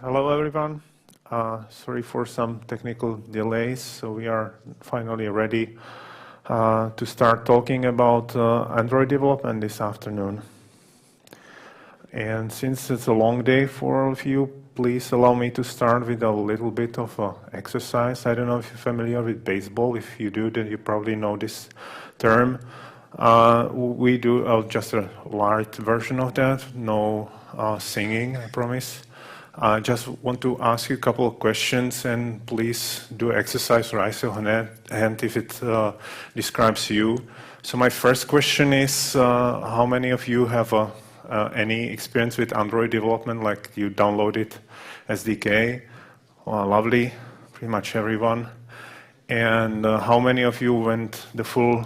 Hello, everyone. Sorry for some technical delays. So we are finally ready to start talking about Android development this afternoon. And since it's a long day for all of you, please allow me to start with a little bit of exercise. I don't know if you're familiar with baseball. If you do, then you probably know this term. We do just a light version of that. No singing, I promise. I just want to ask you a couple of questions, and please do exercise, raise your hand if it describes you. So my first question is, how many of you have any experience with Android development, like you downloaded SDK? Oh, lovely, pretty much everyone. And how many of you went the full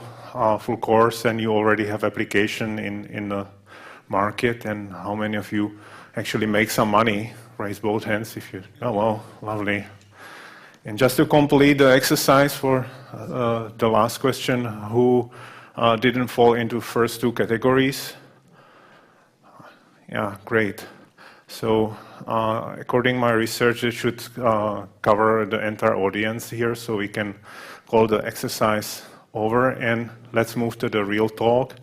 course and you already have application in the market? And how many of you actually make some money? Raise both hands if you, oh well, lovely. And just to complete the exercise for the last question, who didn't fall into first two categories? Yeah, great. So according to my research, it should cover the entire audience here, so we can call the exercise over and let's move to the real talk.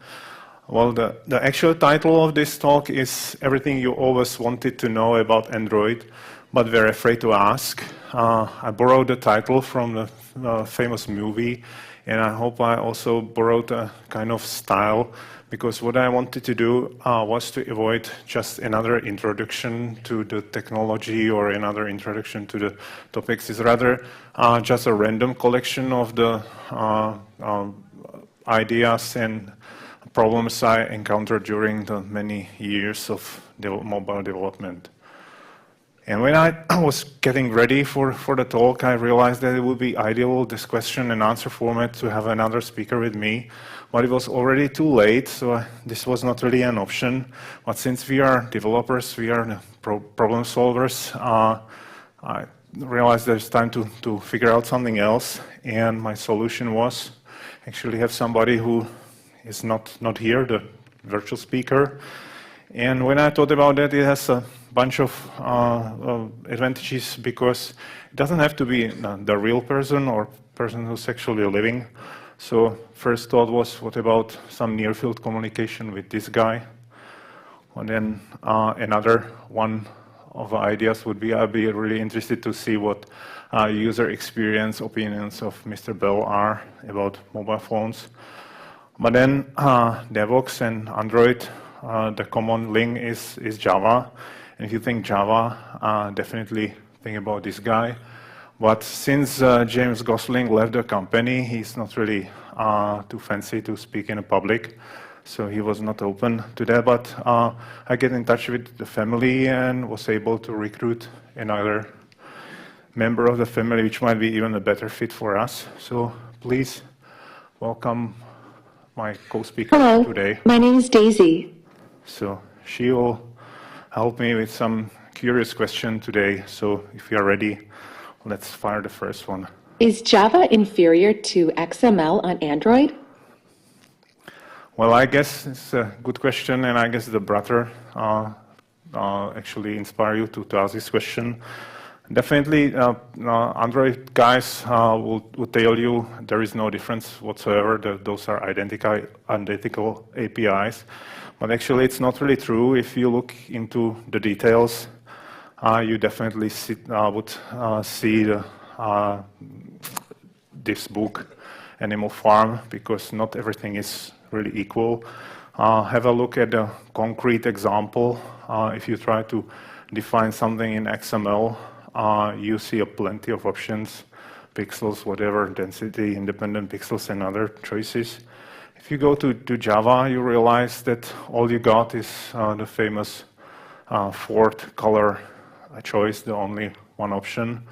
Well, the actual title of this talk is Everything You Always Wanted to Know About Android, but Were Afraid to Ask. I borrowed the title from the famous movie, and I hope I also borrowed a kind of style, because what I wanted to do was to avoid just another introduction to the technology or another introduction to the topics. It's rather just a random collection of the ideas and problems I encountered during the many years of mobile development. And when I was getting ready for the talk, I realized that it would be ideal, this question and answer format, to have another speaker with me. But it was already too late, so this was not really an option. But since we are developers, we are the problem solvers, I realized there's time to figure out something else. And my solution was actually have somebody who is not here, the virtual speaker. And when I thought about that, it has a bunch of advantages, because it doesn't have to be the real person or person who's actually living. So first thought was, what about some near-field communication with this guy? And then another one of the ideas would be, I'd be really interested to see what user experience opinions of Mr. Bell are about mobile phones. But then Devoxx and Android, the common link is Java. And if you think Java, definitely think about this guy. But since James Gosling left the company, he's not really too fancy to speak in public. So he was not open to that. But I get in touch with the family and was able to recruit another member of the family, which might be even a better fit for us. So please welcome my co-speaker today. My name is Daisy. So she will help me with some curious question today. So if you are ready, let's fire the first one. Is Java inferior to XML on Android? Well, I guess it's a good question, and I guess the brother actually inspired you to ask this question. Definitely, Android guys will tell you there is no difference whatsoever. Those are identical APIs. But actually, it's not really true. If you look into the details, you definitely would see this book, Animal Farm, because not everything is really equal. Have a look at the concrete example. If you try to define something in XML, you see plenty of options, pixels, whatever, density, independent pixels, and other choices. If you go to Java, you realize that all you got is the famous fourth color choice, the only one option.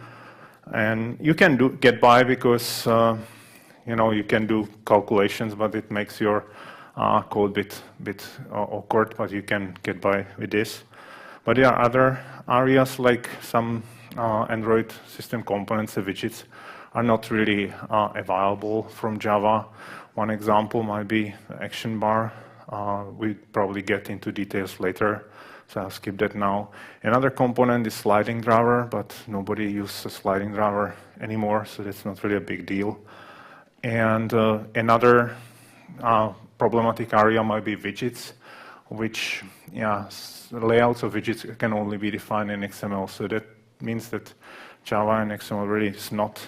And you can get by because you can do calculations, but it makes your code bit awkward, but you can get by with this. But there are other areas, like some Android system components, the widgets, are not really available from Java. One example might be the action bar. We probably get into details later, so I'll skip that now. Another component is sliding driver, but nobody uses a sliding driver anymore, so that's not really a big deal. And another problematic area might be widgets, which, layouts of widgets can only be defined in XML. So that means that Java and XML really is not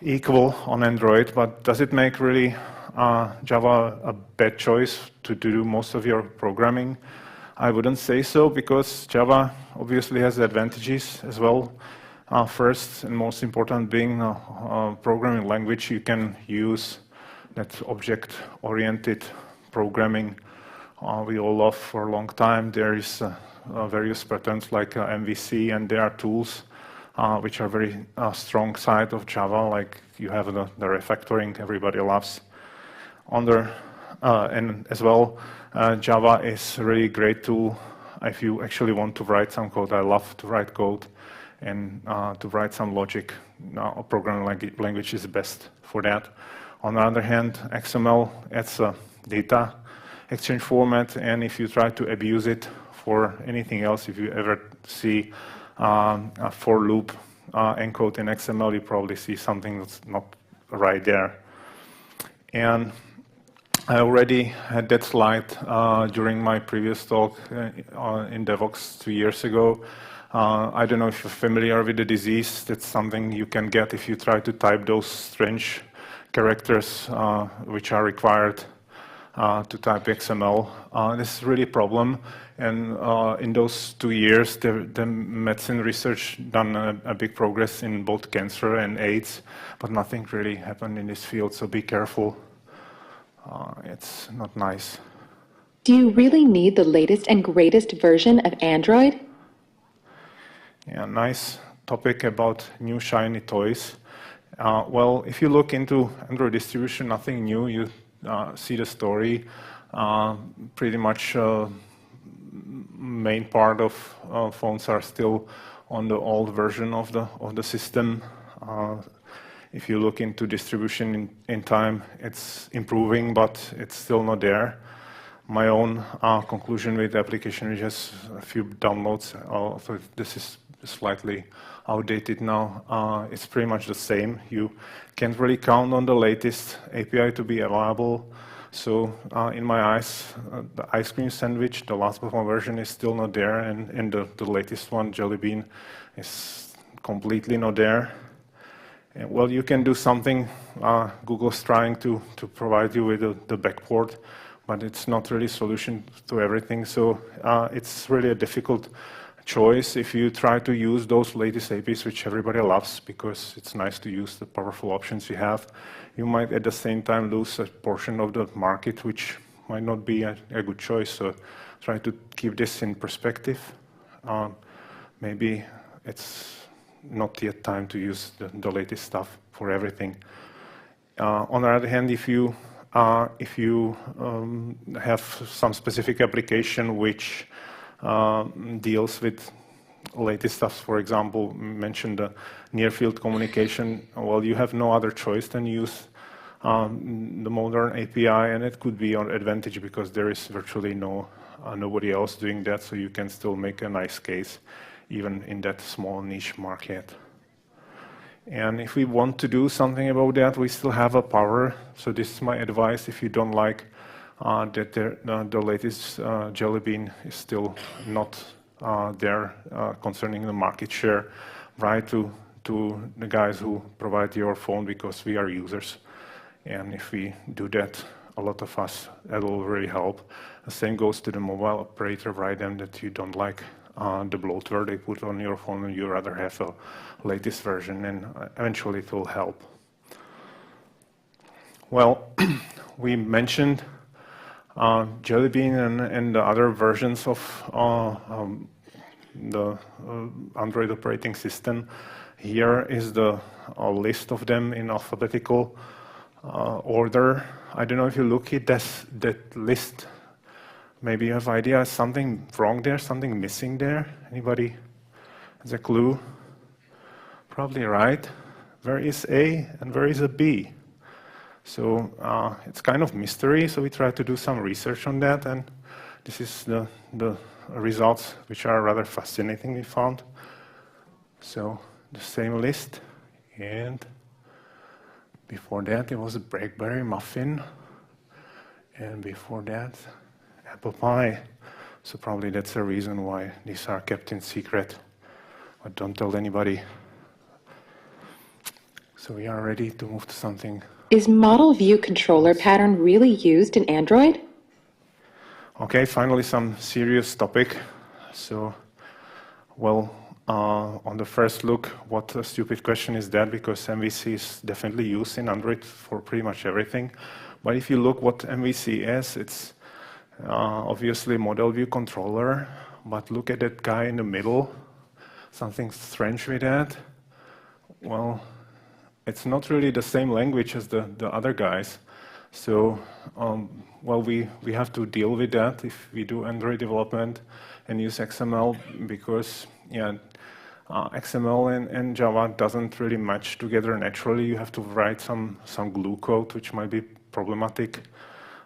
equal on Android, but does it make really Java a bad choice to do most of your programming? I wouldn't say so, because Java obviously has advantages as well. First and most important being a programming language you can use, that object-oriented programming we all love for a long time. There is various patterns like MVC, and there are tools which are very strong side of Java, like you have the refactoring everybody loves. And as well, Java is a really great tool if you actually want to write some code. I love to write code, and to write some logic. A programming language is best for that. On the other hand, XML, it's a data exchange format, and if you try to abuse it for anything else, if you ever see a for loop encode in XML, you probably see something that's not right there. And I already had that slide during my previous talk in Devoxx 2 years ago. I don't know if you're familiar with the disease. That's something you can get if you try to type those strange characters which are required to type XML. This is really a problem. And in those 2 years, the medicine research done a big progress in both cancer and AIDS, but nothing really happened in this field, so be careful. It's not nice. Do you really need the latest and greatest version of Android? Yeah, nice topic about new shiny toys. Well, if you look into Android distribution, nothing new. You see the story. Pretty much main part of phones are still on the old version of the system. If you look into distribution in time, it's improving, but it's still not there. My own conclusion with the application is just a few downloads. So this is slightly outdated now. It's pretty much the same. You can't really count on the latest API to be available. So in my eyes, the ice cream sandwich, the last version is still not there, and the latest one, Jelly Bean, is completely not there. Well, you can do something. Google's trying to provide you with the backport, but it's not really a solution to everything. So it's really a difficult choice if you try to use those latest APIs, which everybody loves because it's nice to use the powerful options you have. You might at the same time lose a portion of the market, which might not be a good choice. So try to keep this in perspective. Maybe it's not yet time to use the latest stuff for everything. On the other hand, if you have some specific application which deals with latest stuff, for example, mentioned the near-field communication, well, you have no other choice than use the modern API, and it could be an advantage because there is virtually nobody else doing that, so you can still make a nice case even in that small niche market. And if we want to do something about that, we still have a power. So this is my advice. If you don't like that the latest Jelly Bean is still not there concerning the market share, write to the guys who provide your phone, because we are users. And if we do that, a lot of us, that will really help. The same goes to the mobile operator. Write them that you don't like the bloatware they put on your phone, and you rather have a latest version, and eventually it will help. Well, we mentioned Jelly Bean and the other versions of the Android operating system. Here is the list of them in alphabetical order. I don't know if you look at that list. Maybe you have idea, something wrong there, something missing there? Anybody has a clue? Probably right. Where is A and where is a B? So it's kind of mystery, so we try to do some research on that, and this is the results, which are rather fascinating, we found. So the same list, and before that it was a BlackBerry muffin, and before that apple pie. So probably that's the reason why these are kept in secret, but don't tell anybody. So we are ready to move to something. Is model view controller pattern really used in Android? Okay, finally some serious topic. So, well, on the first look, what a stupid question is that, because MVC is definitely used in Android for pretty much everything. But if you look what MVC is, it's obviously model view controller, but look at that guy in the middle, something strange with that. Well, it's not really the same language as the other guys. So, well, we have to deal with that if we do Android development and use XML, because, yeah, XML and Java doesn't really match together naturally. You have to write some glue code, which might be problematic.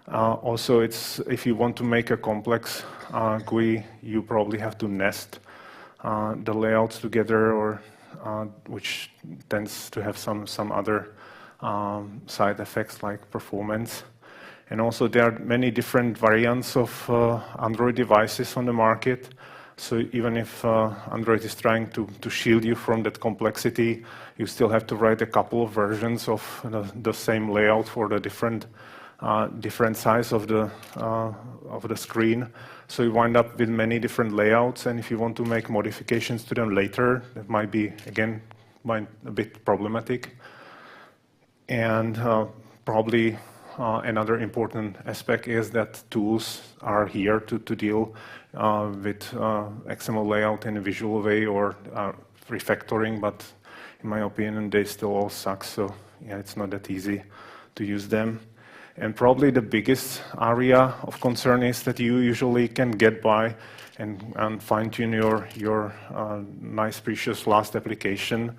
Also, if you want to make a complex GUI, you probably have to nest the layouts together, or which tends to have some other side effects like performance. And also there are many different variants of Android devices on the market. So even if Android is trying to shield you from that complexity, you still have to write a couple of versions of the same layout for the different size of the screen. So you wind up with many different layouts, and if you want to make modifications to them later, that might be, again, a bit problematic. And probably another important aspect is that tools are here to deal with XML layout in a visual way, or refactoring, but in my opinion, they still all suck. So yeah, it's not that easy to use them. And probably the biggest area of concern is that you usually can get by and fine-tune your nice, precious last application.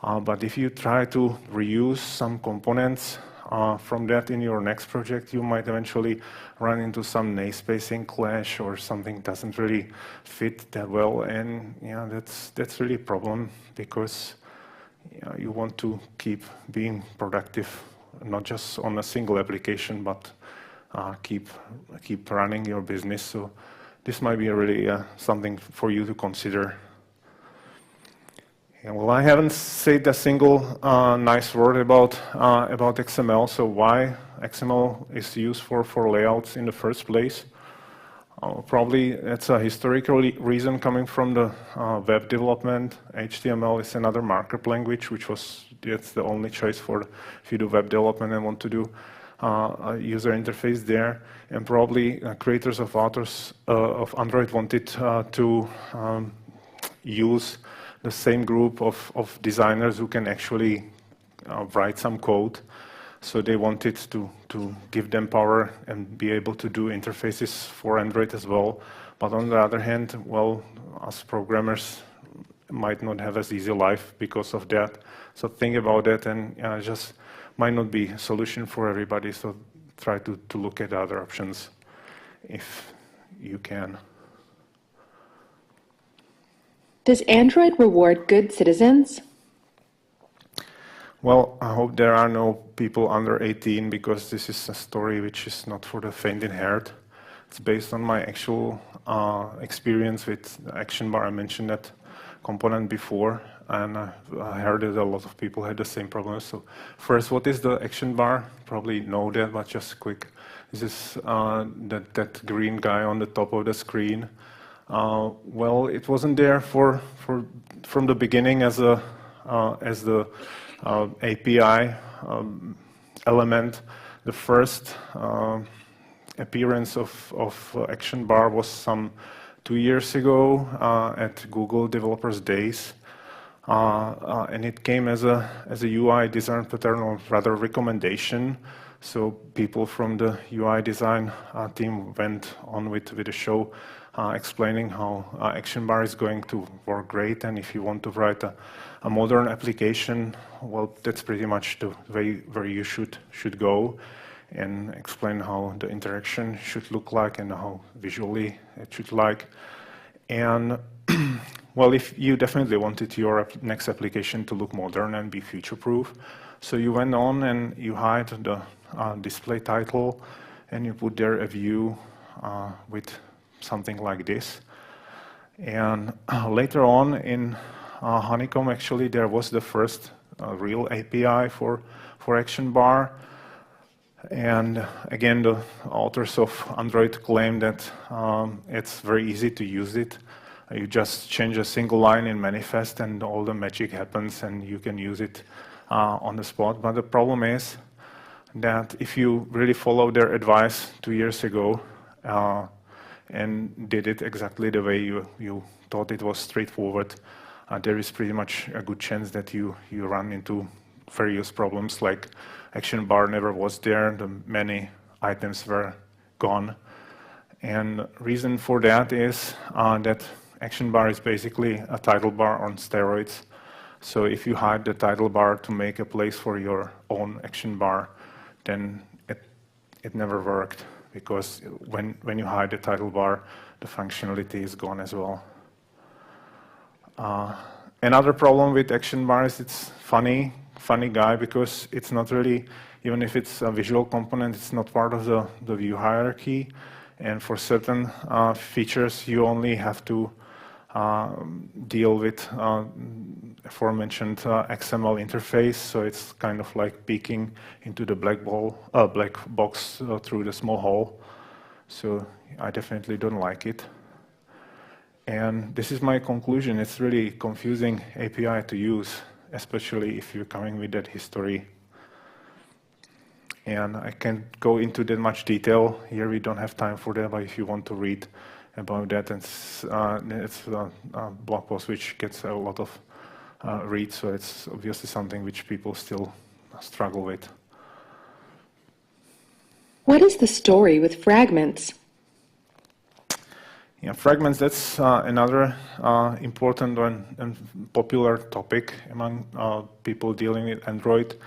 But if you try to reuse some components from that in your next project, you might eventually run into some namespacing clash, or something doesn't really fit that well. And yeah, that's really a problem, because you want to keep being productive, not just on a single application, but keep running your business. So this might be really something for you to consider. Yeah, well, I haven't said a single nice word about XML. So why XML is used for layouts in the first place? Probably it's a historical reason coming from the web development. HTML is another markup language, it's the only choice if you do web development and want to do a user interface there. And probably creators of Android wanted to use the same group of designers who can actually write some code. So they wanted to give them power and be able to do interfaces for Android as well. But on the other hand, well, us programmers might not have as easy life because of that. So think about that, and just might not be a solution for everybody. So try to look at other options if you can. Does Android reward good citizens? Well, I hope there are no people under 18, because this is a story which is not for the faint in heart. It's based on my actual experience with the action bar. I mentioned that component before, and I heard that a lot of people had the same problem. So first, what is the action bar? Probably know that, but just quick. This is that green guy on the top of the screen. Well, it wasn't there from the beginning as the API element. The first appearance of Action Bar was some 2 years ago at Google Developers Days, and it came as a UI design pattern, or rather recommendation. So people from the UI design team went on with the show, explaining how action bar is going to work great, and if you want to write a modern application, well, that's pretty much the way where you should go, and explain how the interaction should look like and how visually it should like. And well, if you definitely wanted your next application to look modern and be future-proof, so you went on and you hide the display title, and you put there a view with something like this. And later on in Honeycomb, actually, there was the first real API for action bar. And again, the authors of Android claim that it's very easy to use it. You just change a single line in manifest and all the magic happens and you can use it on the spot. But the problem is that if you really follow their advice 2 years ago and did it exactly the way you thought it was straightforward, there is pretty much a good chance that you run into various problems, like action bar never was there, the many items were gone. And reason for that is that action bar is basically a title bar on steroids. So if you hide the title bar to make a place for your own action bar, then it never worked, because when you hide the title bar, the functionality is gone as well. Another problem with action bar is it's funny guy, because it's not really, even if it's a visual component, it's not part of the view hierarchy. And for certain features, you only have to deal with aforementioned XML interface. So it's kind of like peeking into the black box through the small hole. So I definitely don't like it. And this is my conclusion. It's really confusing API to use, especially if you're coming with that history. And I can't go into that much detail. Here we don't have time for that, but if you want to read about that, it's a blog post which gets a lot of reads, so it's obviously something which people still struggle with. What is the story with fragments? Yeah, fragments, that's another important and popular topic among people dealing with Android.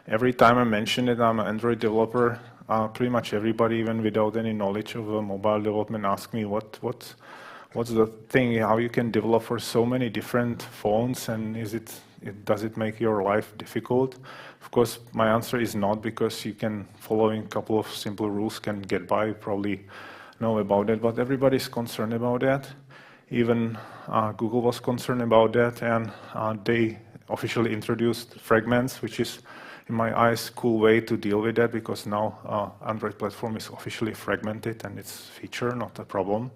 Every time I mention it, I'm an Android developer, pretty much everybody, even without any knowledge of mobile development, asks me what's the thing, how you can develop for so many different phones, and does it make your life difficult? Of course, my answer is not, because you can, following a couple of simple rules, can get by. You probably know about that, but everybody's concerned about that. Even Google was concerned about that, and they officially introduced fragments, which is, in my eyes, cool way to deal with that, because now Android platform is officially fragmented and it's a feature, not a problem.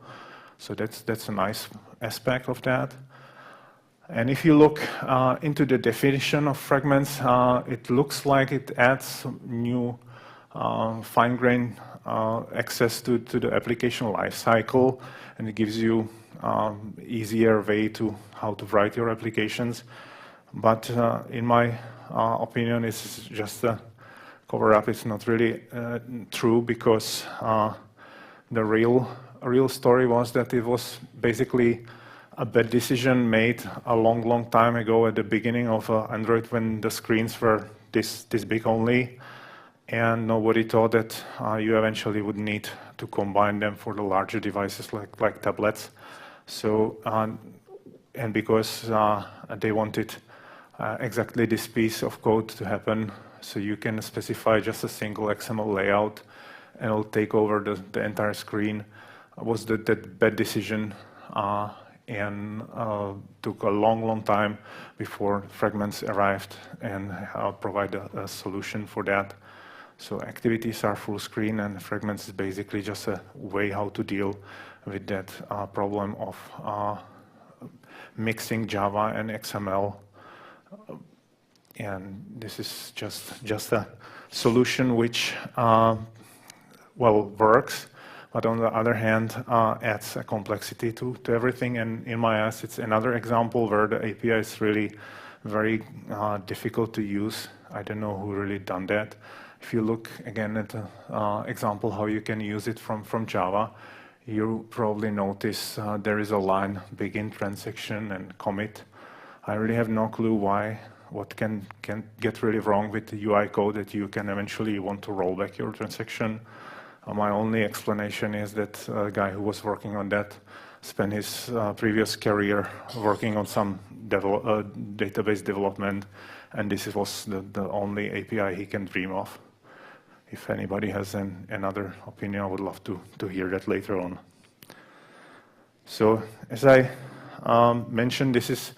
So that's a nice aspect of that. And if you look into the definition of fragments, it looks like it adds new fine-grained access to the application lifecycle, and it gives you easier way to how to write your applications. But in my opinion, it's just a cover-up. It's not really true, because the real story was that it was basically a bad decision made a long time ago at the beginning of Android, when the screens were this big only, and nobody thought that you eventually would need to combine them for the larger devices like tablets. So, and because they wanted exactly this piece of code to happen, so you can specify just a single XML layout and it'll take over the entire screen, was that bad decision, and took a long time before fragments arrived and provide a solution for that. So activities are full screen, and fragments is basically just a way how to deal with that problem of mixing Java and XML. And this is just a solution which works, but on the other hand adds a complexity to everything. And in my eyes, it's another example where the API is really very difficult to use. I don't know who really done that, if you look again at the example how you can use it from Java, you probably notice there is a line begin transaction and commit. I really have no clue why, what can get really wrong with the UI code that you can eventually want to roll back your transaction. My only explanation is that a guy who was working on that spent his previous career working on some database development, and this was the only API he can dream of. If anybody has another opinion, I would love to hear that later on. So as I mentioned, this is,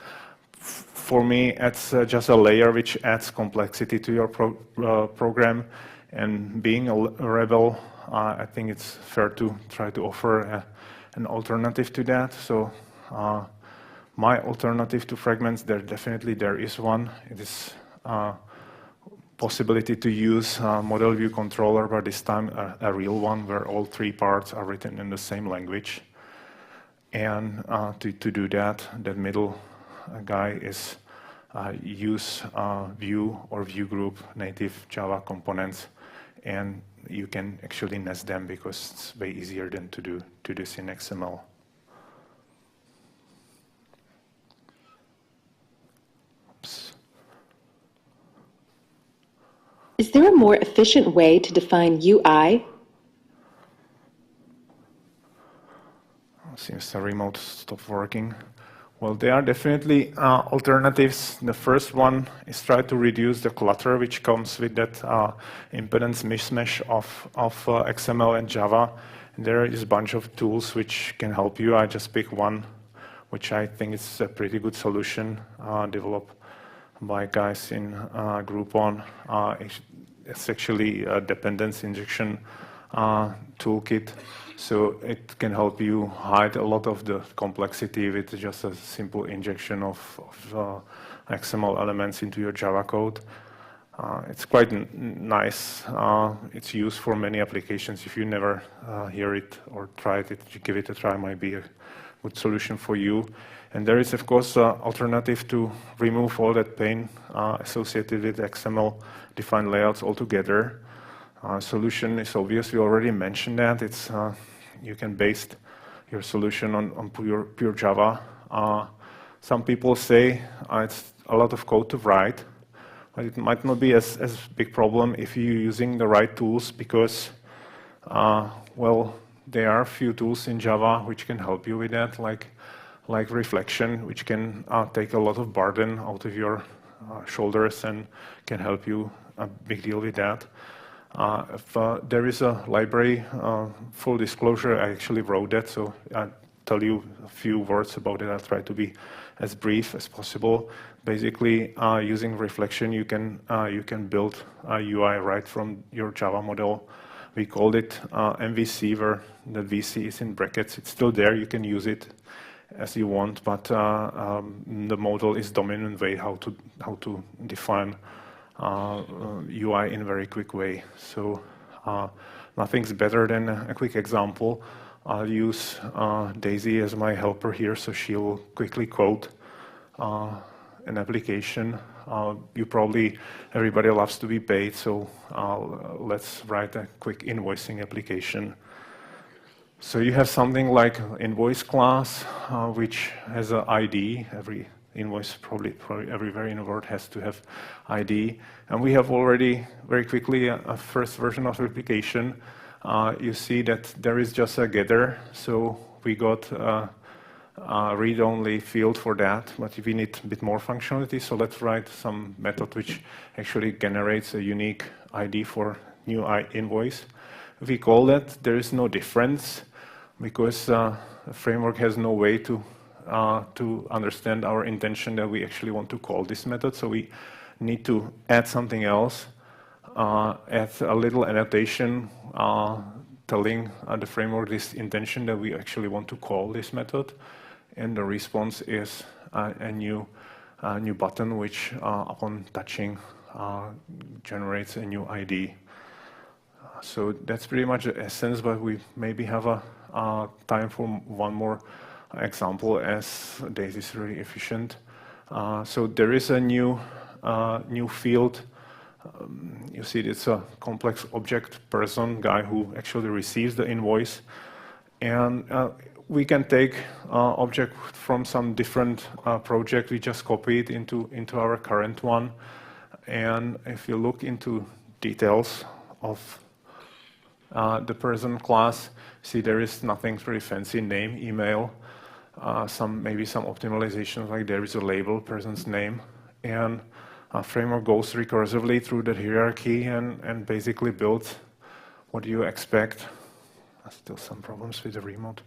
for me, it's just a layer which adds complexity to your program. And being a rebel, I think it's fair to try to offer an alternative to that. So my alternative to fragments, there is one. It is possibility to use model view controller, but this time a real one where all three parts are written in the same language. And to do that, the middle guy is use view or view group native Java components, and you can actually nest them because it's way easier than to do this in XML. Oops. Is there a more efficient way to define UI? Seems the remote stopped working. Well, there are definitely alternatives. The first one is try to reduce the clutter which comes with that impedance mismatch of XML and Java. And there is a bunch of tools which can help you. I just pick one, which I think is a pretty good solution, developed by guys in Groupon. It's actually a dependence injection toolkit. So it can help you hide a lot of the complexity with just a simple injection of XML elements into your Java code. It's quite nice. It's used for many applications. If you never hear it or tried it, give it a try, might be a good solution for you. And there is, of course, an alternative to remove all that pain associated with XML-defined layouts altogether. Solution is obvious. We already mentioned that. It's you can base your solution on pure Java. Some people say it's a lot of code to write, but it might not be as big problem if you're using the right tools, because well, there are a few tools in Java which can help you with that, like reflection, which can take a lot of burden out of your shoulders and can help you a big deal with that. If there is a library, full disclosure, I actually wrote that, so I'll tell you a few words about it. I'll try to be as brief as possible. Basically, using reflection, you can build a UI right from your Java model. We called it MVC, where the VC is in brackets. It's still there. You can use it as you want, but the model is dominant way how to define UI in a very quick way. So nothing's better than a quick example. I'll use Daisy as my helper here, so she'll quickly code an application. Everybody loves to be paid, so let's write a quick invoicing application. So you have something like invoice class, which has an ID. Every invoice, probably everywhere in the world, has to have ID. And we have already very quickly a first version of the application. You see that there is just a getter, so we got a read-only field for that, but we need a bit more functionality. So let's write some method which actually generates a unique ID for new invoice. If we call that, there is no difference, because the framework has no way to understand our intention that we actually want to call this method. So we need to add something else, add a little annotation telling the framework this intention that we actually want to call this method. And the response is a new button, which upon touching generates a new ID. So that's pretty much the essence, but we maybe have a time for one more example, as Daisy is really efficient. So there is a new field You see it's a complex object person, guy who actually receives the invoice. And we can take object from some different project. We just copy it into our current one. And if you look into details of the person class, see there is nothing very fancy, name, email, maybe some optimizations, like there is a label, person's name, and a framework goes recursively through the hierarchy and basically builds what you expect. Still some problems with the remote.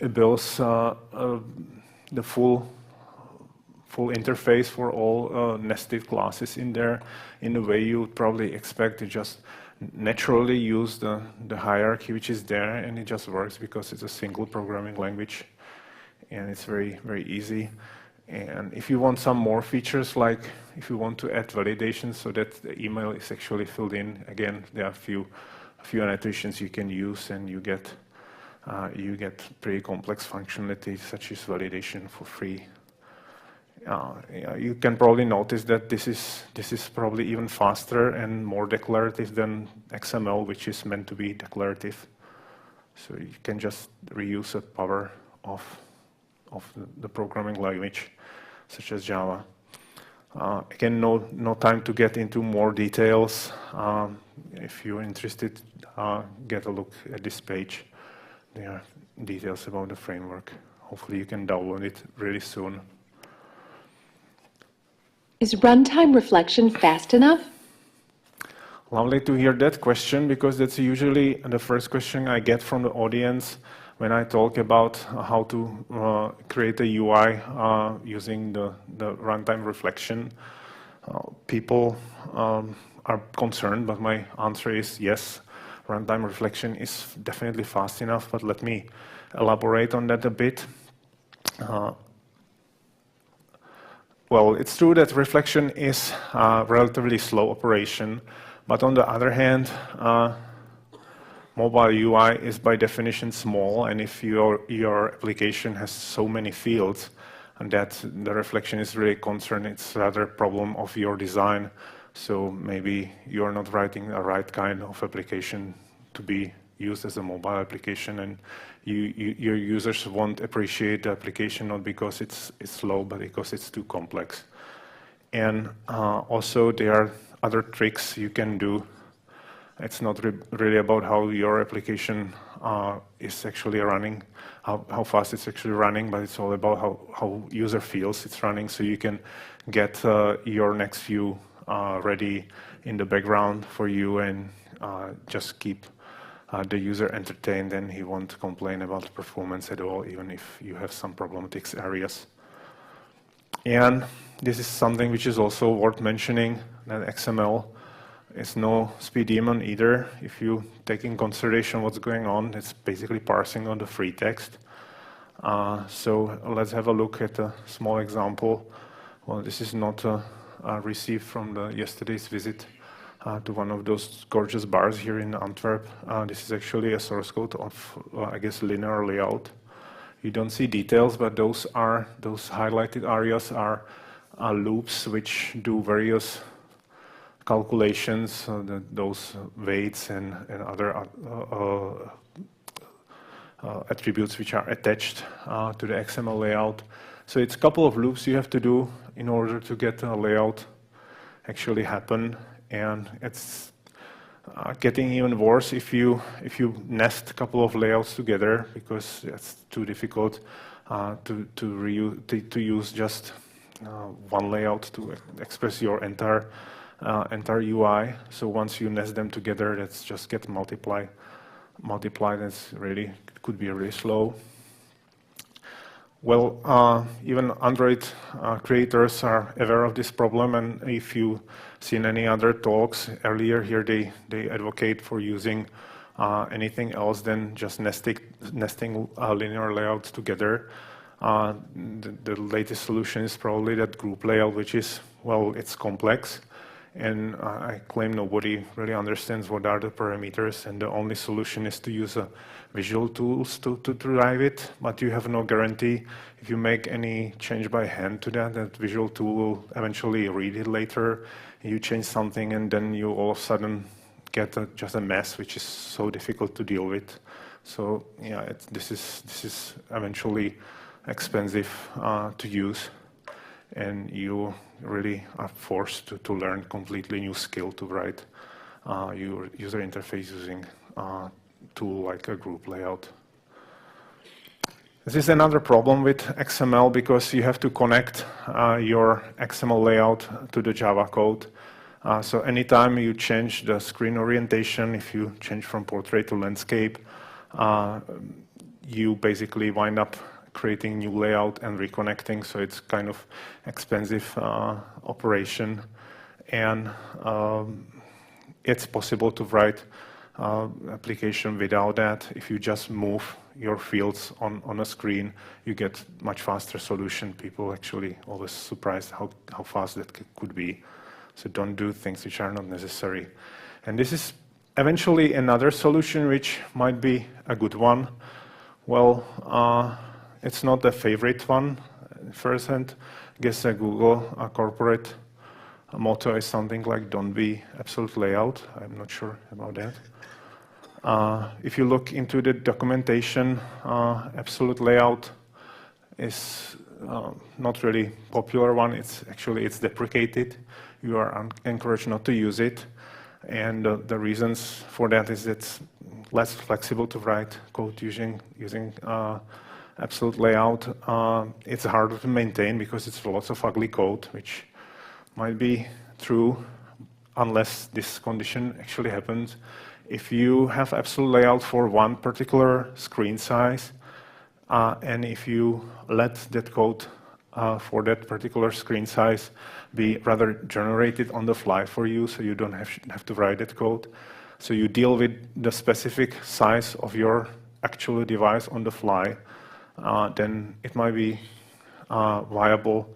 It builds the full interface for all nested classes in there in the way you would probably expect. To just naturally use the hierarchy which is there, and it just works because it's a single programming language, and it's very, very easy. And if you want some more features, like if you want to add validation so that the email is actually filled in, again, there are a few annotations you can use, and you get pretty complex functionality such as validation for free. You can probably notice that this is probably even faster and more declarative than XML, which is meant to be declarative. So you can just reuse the power of the programming language, such as Java. Again, no time to get into more details. If you're interested, get a look at this page. There are details about the framework. Hopefully you can download it really soon. Is runtime reflection fast enough? Lovely to hear that question, because that's usually the first question I get from the audience when I talk about how to create a UI using the runtime reflection. People are concerned, but my answer is yes, runtime reflection is definitely fast enough, but let me elaborate on that a bit. Well, it's true that reflection is a relatively slow operation, but on the other hand, mobile UI is by definition small, and if your application has so many fields, and that the reflection is really concerned, it's rather a problem of your design. So maybe you're not writing a right kind of application to be used as a mobile application, and your users won't appreciate the application not because it's slow, but because it's too complex. And also there are other tricks you can do. It's not really about how your application is actually running, how fast it's actually running, but it's all about how user feels it's running, so you can get your next view ready in the background for you, and just keep the user entertained, and he won't complain about the performance at all, even if you have some problematic areas. And this is something which is also worth mentioning, that XML is no speed demon either. If you take in consideration what's going on, it's basically parsing on the free text. So let's have a look at a small example. Well, this is not received from yesterday's visit to one of those gorgeous bars here in Antwerp. This is actually a source code of, I guess, linear layout. You don't see details, but those highlighted areas are loops which do various calculations, those weights and other attributes which are attached to the XML layout. So it's a couple of loops you have to do in order to get a layout actually happen, and it's getting even worse if you nest a couple of layouts together, because it's too difficult to use just one layout to express your entire UI. So once you nest them together, that's just get multiplied. That's really could be really slow. Well, even Android creators are aware of this problem, and if you've seen any other talks earlier here, they advocate for using anything else than just nesting linear layouts together. The latest solution is probably that group layout, which is, well, it's complex, And I claim nobody really understands what are the parameters, and the only solution is to use visual tools to drive it, but you have no guarantee if you make any change by hand to that visual tool will eventually read it later. You change something and then you all of a sudden get just a mess, which is so difficult to deal with. So yeah, this is eventually expensive to use, and you really are forced to learn completely new skill to write your user interface using a tool like a group layout. This is another problem with XML because you have to connect your XML layout to the Java code. So anytime you change the screen orientation, if you change from portrait to landscape, you basically wind up creating new layout and reconnecting, so it's kind of expensive operation. And it's possible to write application without that. If you just move your fields on a screen, you get much faster solution. People actually always surprised how fast that could be. So don't do things which are not necessary. And this is eventually another solution which might be a good one. Well, it's not a favorite one first hand. I guess a Google corporate motto is something like "Don't be absolute layout." I'm not sure about that. If you look into the documentation, absolute layout is not really popular one. It's deprecated. You are encouraged not to use it, and the reasons for that is it's less flexible to write code using absolute layout. It's harder to maintain because it's lots of ugly code, which might be true unless this condition actually happens. If you have absolute layout for one particular screen size, and if you let that code for that particular screen size be rather generated on the fly for you, so you don't have to write that code. So you deal with the specific size of your actual device on the fly, then it might be a viable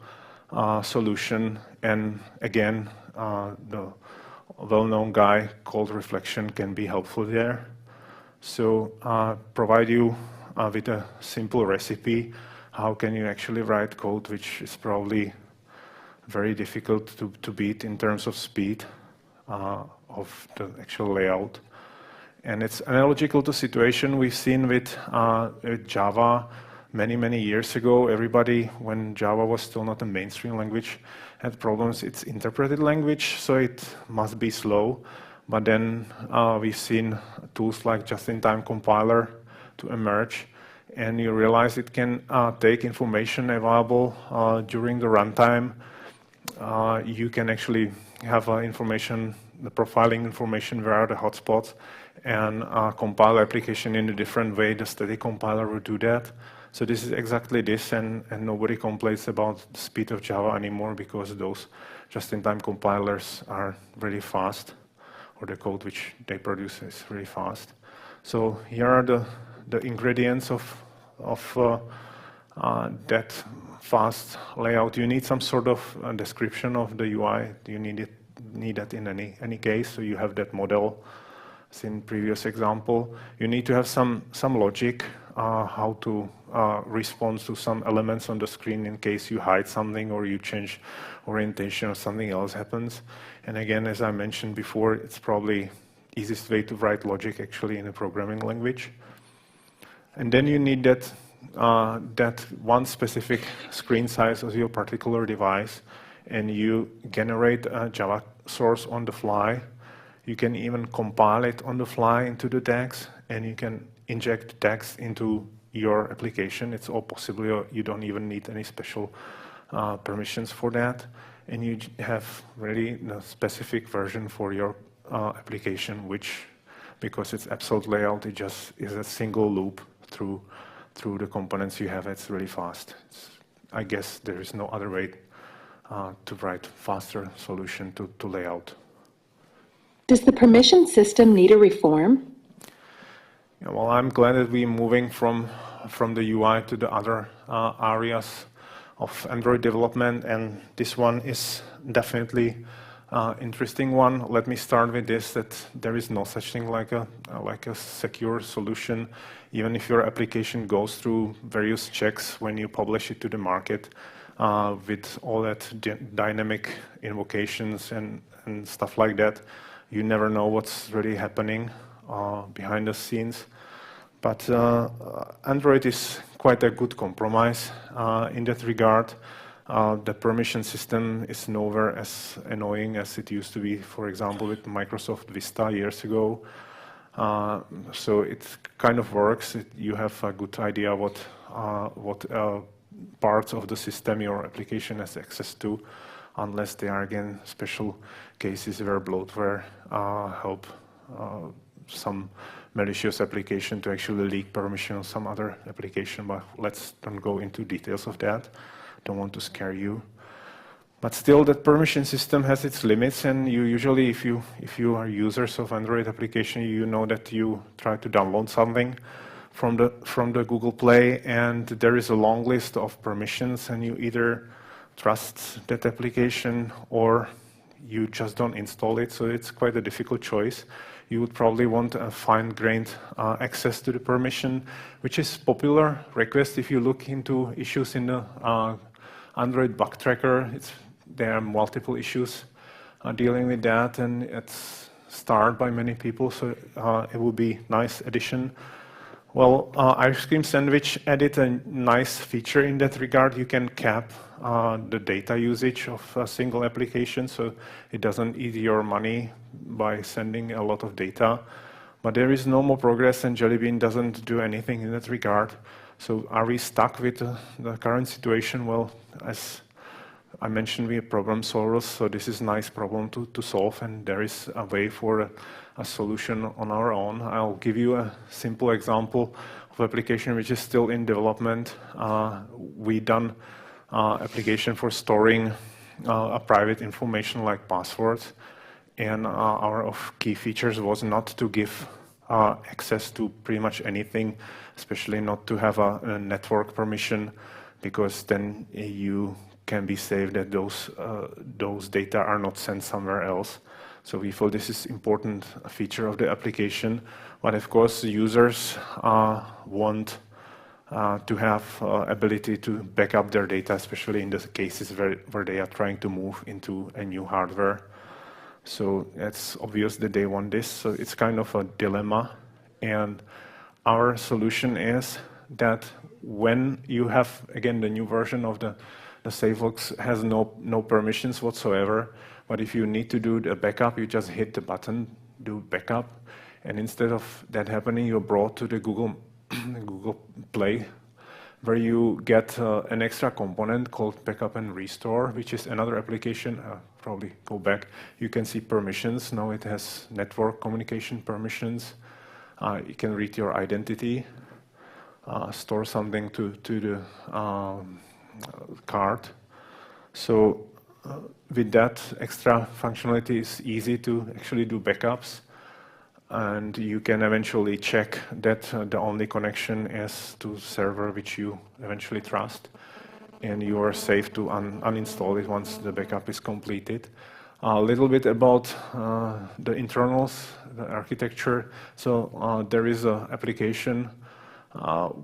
solution. And again, the well-known guy called reflection can be helpful there. So provide you with a simple recipe. How can you actually write code which is probably very difficult to beat in terms of speed of the actual layout. And it's analogical to situation we've seen with Java many years ago. Everybody, when Java was still not a mainstream language, had problems. It's interpreted language, so it must be slow. But then we've seen tools like just-in-time compiler to emerge, and you realize it can take information available during the runtime. You can actually have information, the profiling information, where are the hotspots, and compile application in a different way. The static compiler will do that. So this is exactly this, and nobody complains about the speed of Java anymore because those just-in-time compilers are really fast, or the code which they produce is really fast. So here are the ingredients of that fast layout. You need some sort of description of the UI. You need that in any case. So you have that model, as in previous example. You need to have some logic, how to respond to some elements on the screen in case you hide something or you change orientation or something else happens. And again, as I mentioned before, it's probably easiest way to write logic actually in a programming language. And then you need that one specific screen size of your particular device, and you generate a Java source on the fly. You can even compile it on the fly into the text, and you can inject text into your application. It's all possible. You don't even need any special permissions for that. And you have really the specific version for your application, which, because it's absolute layout, it just is a single loop through the components you have. It's really fast. I guess there is no other way to write faster solution to layout. Does the permission system need a reform? Yeah, well, I'm glad that we're moving from the UI to the other areas of Android development, and this one is definitely interesting one. Let me start with this, that there is no such thing like a secure solution. Even if your application goes through various checks when you publish it to the market, with all that dynamic invocations and stuff like that, you never know what's really happening behind the scenes. But Android is quite a good compromise in that regard. The permission system is nowhere as annoying as it used to be, for example, with Microsoft Vista years ago. So it kind of works. You have a good idea what parts of the system your application has access to, unless they are, again, special cases where bloatware help some malicious application to actually leak permission on some other application, but let's don't go into details of that. Don't want to scare you. But still, that permission system has its limits, and you usually, if you are users of Android application, you know that you try to download something from the Google Play, and there is a long list of permissions, and you either trust that application or you just don't install it. So it's quite a difficult choice. You would probably want a fine-grained access to the permission, which is popular request if you look into issues in the Android bug tracker. There are multiple issues dealing with that, and it's starred by many people, so it will be nice addition. Well, Ice Cream Sandwich added a nice feature in that regard. You can cap the data usage of a single application, so it doesn't eat your money by sending a lot of data. But there is no more progress, and Jelly Bean doesn't do anything in that regard. So are we stuck with the current situation? Well, as I mentioned, we are problem solvers, so this is a nice problem to solve, and there is a way for a solution on our own. I'll give you a simple example of application which is still in development. We done application for storing a private information like passwords, and our key features was not to give access to pretty much anything, especially not to have a network permission, because then you can be safe that those data are not sent somewhere else. So we feel this is important feature of the application. But of course, users want to have ability to back up their data, especially in the cases where they are trying to move into a new hardware. So it's obvious that they want this. So it's kind of a dilemma. And our solution is that when you have, again, the new version of the SafeLogs has no permissions whatsoever, but if you need to do the backup, you just hit the button, do backup, and instead of that happening, you're brought to the Google Play, where you get an extra component called Backup and Restore, which is another application. Probably go back. You can see permissions. Now it has network communication permissions. You can read your identity, store something to the card. So with that extra functionality, it's easy to actually do backups, and you can eventually check that the only connection is to server which you eventually trust, and you are safe to uninstall it once the backup is completed. A little bit about the internals, the architecture. So there is an application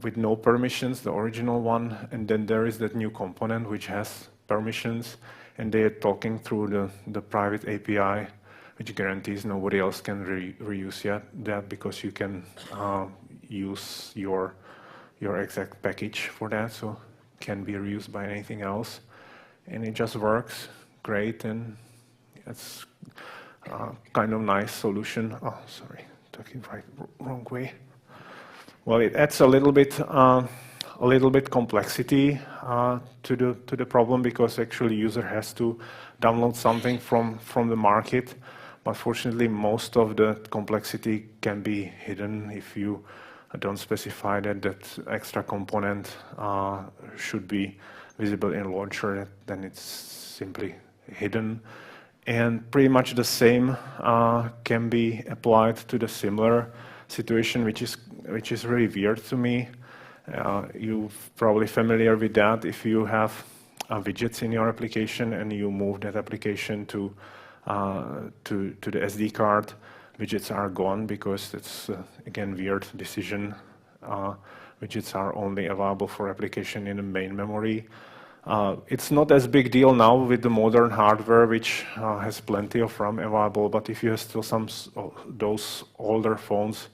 with no permissions, the original one, and then there is that new component which has permissions, and they are talking through the private API, which guarantees nobody else can reuse that, because you can use your exact package for that, so it can be reused by anything else, and it just works great, and it's kind of nice solution. Oh, sorry, talking wrong way. Well, it adds a little bit complexity to the problem, because actually user has to download something from the market. But fortunately, most of the complexity can be hidden if you don't specify that extra component should be visible in launcher. Then it's simply hidden. And pretty much the same can be applied to the similar situation, which is really weird to me. You're probably familiar with that. If you have widgets in your application and you move that application to to the SD card. Widgets are gone because it's, again, weird decision. Widgets are only available for application in the main memory. It's not as big deal now with the modern hardware, which has plenty of RAM available, but if you have still some those older phones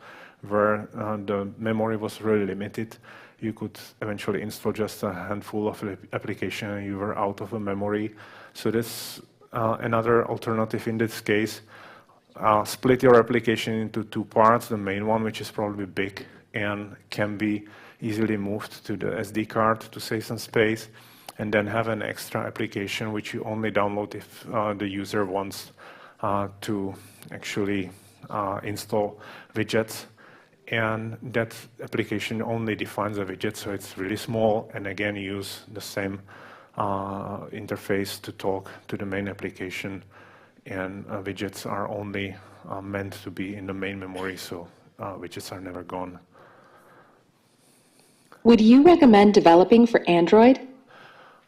where the memory was really limited, you could eventually install just a handful of application and you were out of the memory. So that's another alternative in this case. Split your application into two parts, the main one, which is probably big and can be easily moved to the SD card to save some space, and then have an extra application which you only download if the user wants to actually install widgets. And that application only defines a widget, so it's really small, and again use the same interface to talk to the main application. And widgets are only meant to be in the main memory, so widgets are never gone. Would you recommend developing for Android?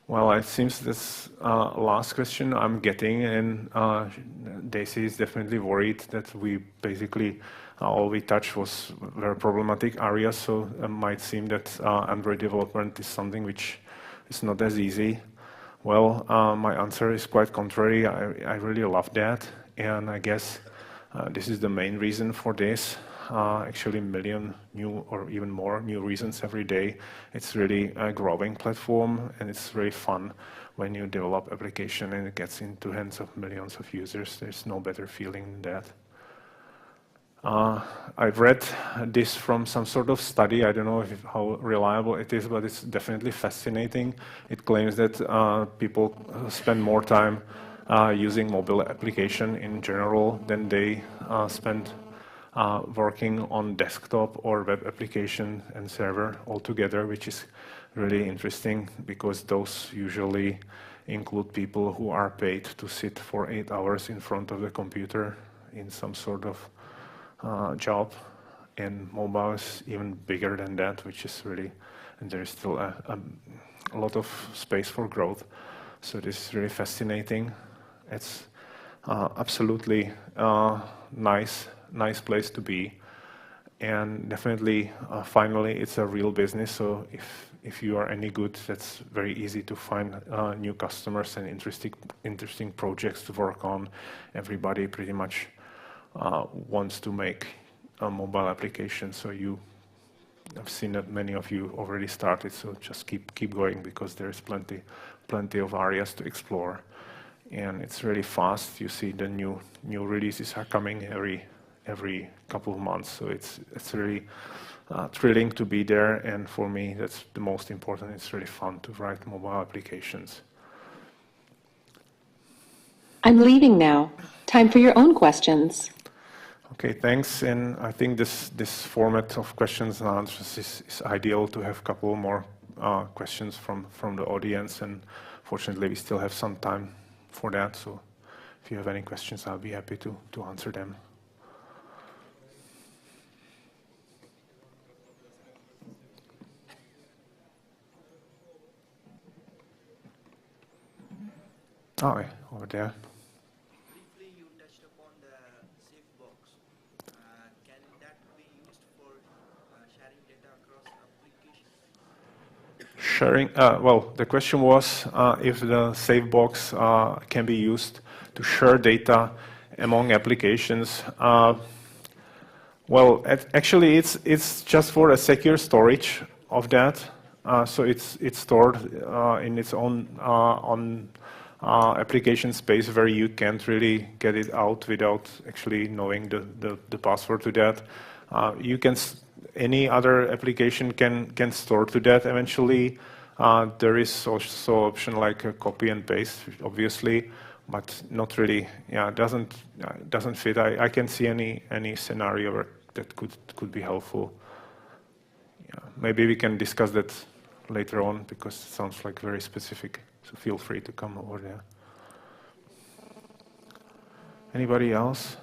Well, it seems this last question I'm getting, and Daisy is definitely worried that we basically all we touched was very problematic areas, so it might seem that Android development is something which is not as easy. Well, my answer is quite contrary. I really love that, and I guess this is the main reason for this. Actually, a million new or even more new reasons every day. It's really a growing platform, and it's very fun when you develop application and it gets into hands of millions of users. There's no better feeling than that. I've read this from some sort of study. I don't know how reliable it is, but it's definitely fascinating. It claims that people spend more time using mobile application in general than they spend working on desktop or web application and server altogether, which is really interesting because those usually include people who are paid to sit for 8 hours in front of the computer in some sort of job, and mobile is even bigger than that, which is really, and there is still a lot of space for growth. So this is really fascinating. It's absolutely nice place to be, and definitely finally it's a real business. So if you are any good, that's very easy to find new customers and interesting projects to work on. Everybody pretty much wants to make a mobile application, so I've seen that many of you already started, so just keep going because there's plenty of areas to explore, and it's really fast. You see the new releases are coming every couple of months, so it's really thrilling to be there, and for me that's the most important. It's really fun to write mobile applications. I'm leaving now. Time for your own questions. Okay, thanks. And I think this format of questions and answers is ideal to have a couple more questions from the audience. And fortunately, we still have some time for that. So if you have any questions, I'll be happy to answer them. Oh, yeah, over there. Sharing, well, the question was if the save box can be used to share data among applications. Well, actually, it's just for a secure storage of that. So it's stored in its own application space where you can't really get it out without actually knowing the password to that. You can. Any other application can store to that eventually. There is also option like a copy and paste, obviously, but not really. Yeah, doesn't fit. I can see any scenario where that could be helpful. Yeah, maybe we can discuss that later on because it sounds like very specific. So feel free to come over there. Anybody else?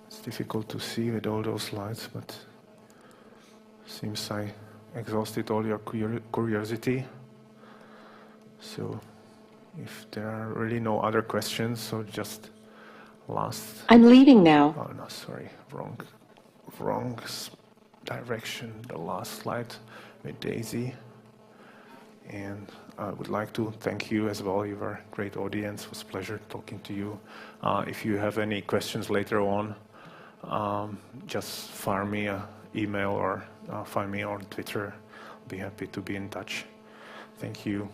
It's difficult to see with all those slides, but seems I exhausted all your curiosity. So if there are really no other questions, so just last. I'm leaving now. Oh no, sorry, wrong direction. The last slide with Daisy. And I would like to thank you as well. You were a great audience. It was a pleasure talking to you. If you have any questions later on, just fire me an email or find me on Twitter. I'll be happy to be in touch. Thank you.